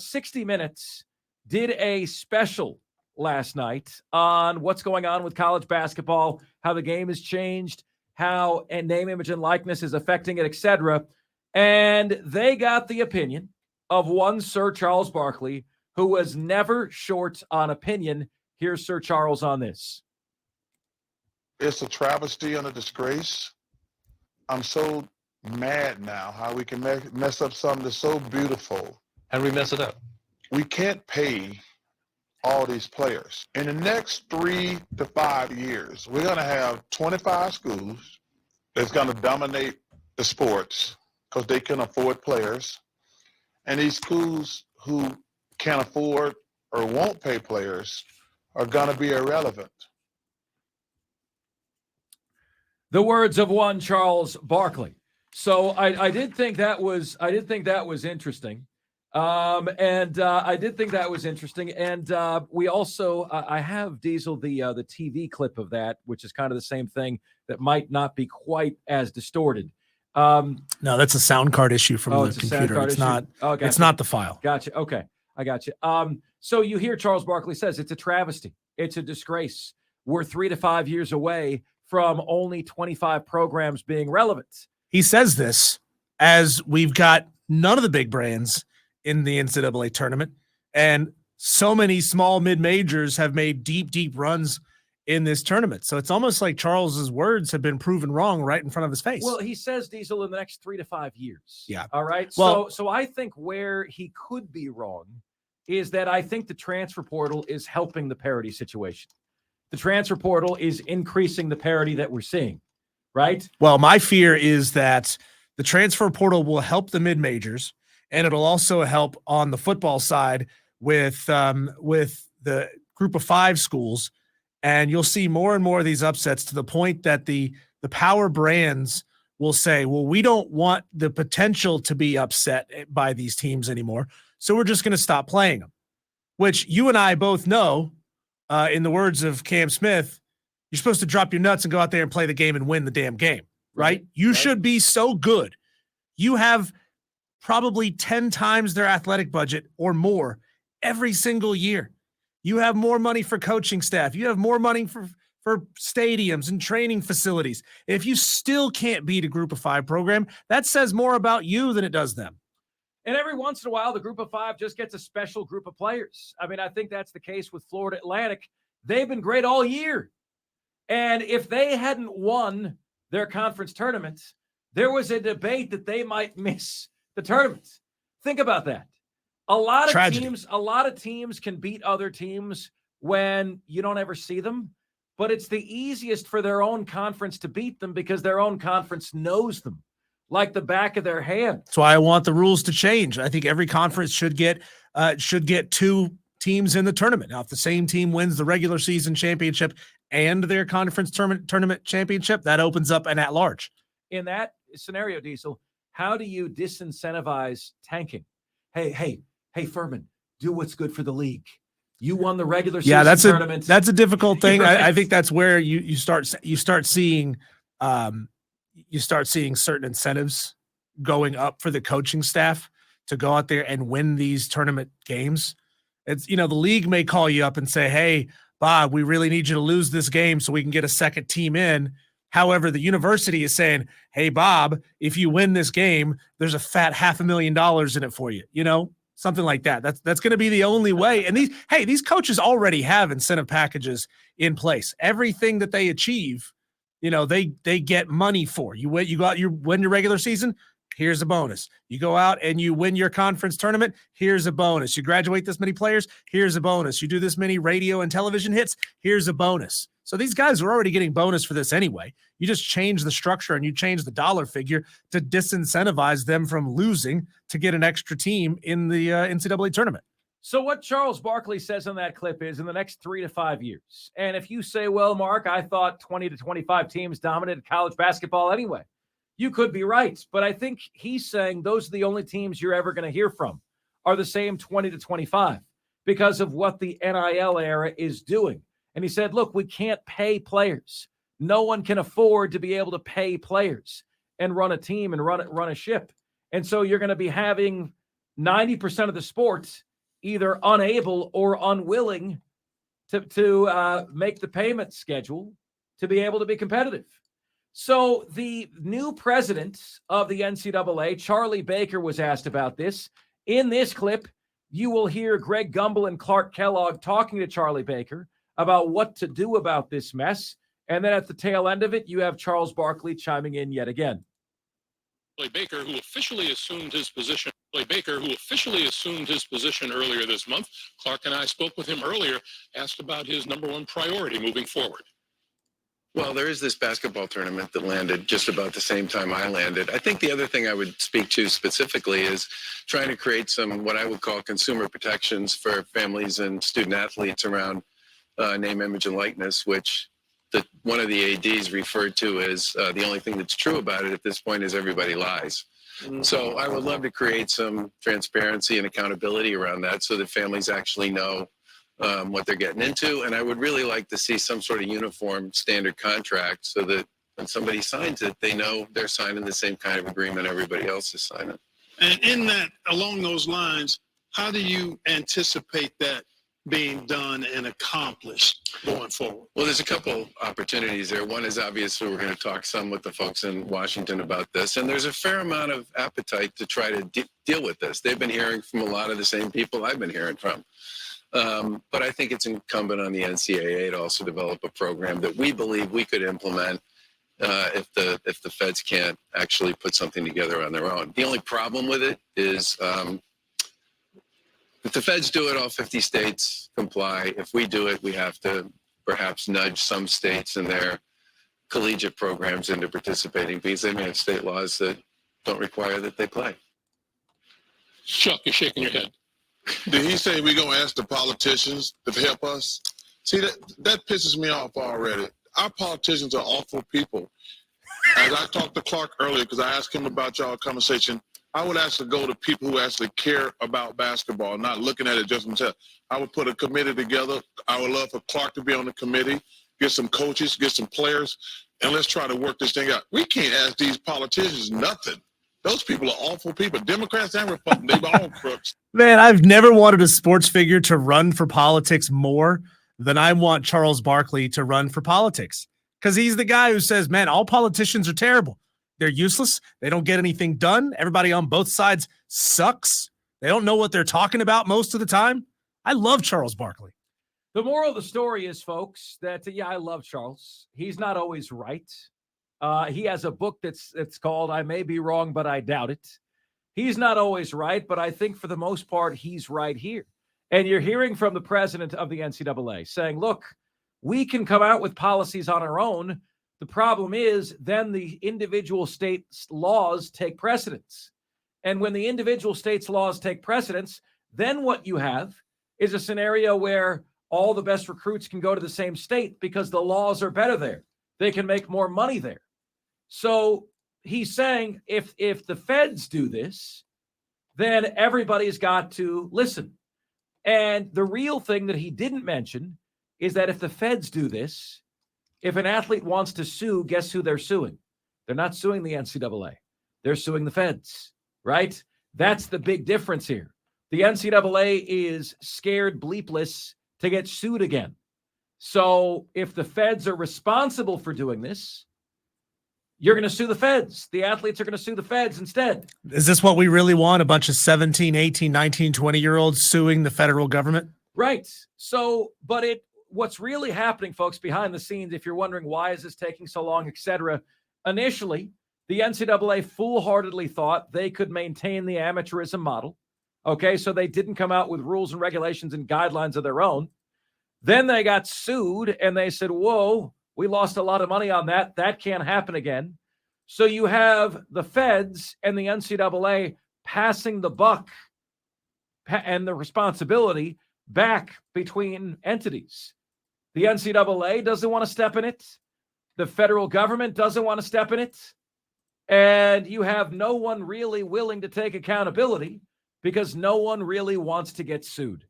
60 Minutes did a special last night on what's going on with college basketball, how the game has changed, how and name, image, and likeness is affecting it, etc. And they got the opinion of one Sir Charles Barkley, who was never short on opinion. Here's Sir Charles on this. It's a travesty and a disgrace. I'm so mad now how we can mess up something that's so beautiful. How do we mess it up? We can't pay all these players. In the next 3 to 5 years, we're going to have 25 schools that's going to dominate the sports because they can afford players. And these schools who can't afford or won't pay players are going to be irrelevant. The words of one Charles Barkley. So I did think that was interesting. I did think that was interesting. And we also, I have Diesel, the TV clip of that, which is kind of the same thing that might not be quite as distorted. No, that's a sound card issue from the computer. It's not. Oh, gotcha. It's not the file. Gotcha. Okay, I got you. So you hear Charles Barkley says it's a travesty. It's a disgrace. We're 3 to 5 years away from only 25 programs being relevant. He says this as we've got none of the big brands in the NCAA tournament, and so many small mid-majors have made deep, deep runs in this tournament. So it's almost like Charles's words have been proven wrong right in front of his face. Well, he says, Diesel, in the next 3 to 5 years. Yeah. All right. Well, so I think where he could be wrong is that I think the transfer portal is helping the parity situation. The transfer portal is increasing the parity that we're seeing, right? Well, my fear is that the transfer portal will help the mid-majors, and it'll also help on the football side with the group of 5 schools. And you'll see more and more of these upsets to the point that the power brands will say, well, we don't want the potential to be upset by these teams anymore, so we're just going to stop playing them, which you and I both know, in the words of Cam Smith, you're supposed to drop your nuts and go out there and play the game and win the damn game, right? You should be so good. You have probably 10 times their athletic budget or more every single year. You have more money for coaching staff. You have more money for stadiums and training facilities. If you still can't beat a group of 5 program, that says more about you than it does them. And every once in a while, the group of 5 just gets a special group of players. I mean, I think that's the case with Florida Atlantic. They've been great all year. And if they hadn't won their conference tournaments, there was a debate that they might miss the tournaments. Think about that. A lot of teams can beat other teams when you don't ever see them, but it's the easiest for their own conference to beat them because their own conference knows them like the back of their hand. That's why I want the rules to change. I think every conference should get 2 teams in the tournament. Now, if the same team wins the regular season championship and their conference tournament championship, that opens up an at-large. In that scenario, Diesel, how do you disincentivize tanking? Hey, Furman, do what's good for the league. You won the regular season tournament. That's a difficult thing. Right. I think that's where you start seeing certain incentives going up for the coaching staff to go out there and win these tournament games. It's, the league may call you up and say, hey, Bob, we really need you to lose this game so we can get a second team in. However, the university is saying, hey, Bob, if you win this game, there's a fat $500,000 in it for you, something like that. That's going to be the only way. And these coaches already have incentive packages in place. Everything that they achieve, they get money for. You win your regular season, here's a bonus. You go out and you win your conference tournament, here's a bonus. You graduate this many players, here's a bonus. You do this many radio and television hits, here's a bonus. So these guys are already getting bonus for this anyway. You just change the structure and you change the dollar figure to disincentivize them from losing to get an extra team in the NCAA tournament. So what Charles Barkley says on that clip is in the next 3 to 5 years. And if you say, well, Mark, I thought 20 to 25 teams dominated college basketball anyway, you could be right. But I think he's saying those are the only teams you're ever going to hear from are the same 20 to 25 because of what the NIL era is doing. And he said, look, we can't pay players. No one can afford to be able to pay players and run a team and run a ship. And so you're going to be having 90% of the sports either unable or unwilling to make the payment schedule to be able to be competitive. So the new president of the NCAA, Charlie Baker, was asked about this. In this clip, you will hear Greg Gumbel and Clark Kellogg talking to Charlie Baker about what to do about this mess. And then at the tail end of it, you have Charles Barkley chiming in yet again. Baker, who officially assumed his position. Baker, who officially assumed his position earlier this month. Clark and I spoke with him earlier, asked about his number one priority moving forward. Well, there is this basketball tournament that landed just about the same time I landed. I think the other thing I would speak to specifically is trying to create some what I would call consumer protections for families and student athletes around name, image, and likeness, which one of the ADs referred to as the only thing that's true about it at this point is everybody lies. So I would love to create some transparency and accountability around that so that families actually know what they're getting into. And I would really like to see some sort of uniform standard contract so that when somebody signs it, they know they're signing the same kind of agreement everybody else is signing. And in that, along those lines, how do you anticipate that being done and accomplished going forward? Well, there's a couple opportunities there. One is obviously we're going to talk some with the folks in Washington about this, and there's a fair amount of appetite to try to deal with this. They've been hearing from a lot of the same people I've been hearing from. But I think it's incumbent on the NCAA to also develop a program that we believe we could implement if the feds can't actually put something together on their own. The only problem with it is if the feds do it, all 50 states comply. If we do it, we have to perhaps nudge some states and their collegiate programs into participating because they may have state laws that don't require that they play. Chuck, you're shaking your head. Did he say we're going to ask the politicians to help us? See, that pisses me off already. Our politicians are awful people. As I talked to Clark earlier, because I asked him about y'all conversation, I would actually go to people who actually care about basketball, not looking at it just themselves. I would put a committee together. I would love for Clark to be on the committee, get some coaches, get some players, and let's try to work this thing out. We can't ask these politicians nothing. Those people are awful people. Democrats and Republicans, they're all crooks. Man, I've never wanted a sports figure to run for politics more than I want Charles Barkley to run for politics. Because he's the guy who says, man, all politicians are terrible. They're useless. They don't get anything done. Everybody on both sides sucks. They don't know what they're talking about most of the time. I love Charles Barkley. The moral of the story is, folks, that, I love Charles. He's not always right. He has a book it's called I May Be Wrong, But I Doubt It. He's not always right, but I think for the most part, he's right here. And you're hearing from the president of the NCAA saying, look, we can come out with policies on our own. The problem is then the individual states' laws take precedence. And when the individual states' laws take precedence, then what you have is a scenario where all the best recruits can go to the same state because the laws are better there. They can make more money there. So he's saying if the feds do this, then everybody's got to listen. And the real thing that he didn't mention is that if the feds do this, if an athlete wants to sue, guess who they're suing? They're not suing the NCAA. They're suing the feds, right? That's the big difference here. The NCAA is scared bleepless to get sued again. So if the feds are responsible for doing this, you're going to sue the feds. The athletes are going to sue the feds instead. Is this what we really want? A bunch of 17, 18, 19, 20-year-olds suing the federal government? Right. So, but what's really happening, folks, behind the scenes, if you're wondering why is this taking so long, etc., initially, the NCAA foolhardily thought they could maintain the amateurism model. Okay, so they didn't come out with rules and regulations and guidelines of their own. Then they got sued and they said, whoa, we lost a lot of money on that. That can't happen again. So you have the feds and the NCAA passing the buck and the responsibility back between entities. The NCAA doesn't want to step in it. The federal government doesn't want to step in it. And you have no one really willing to take accountability because no one really wants to get sued.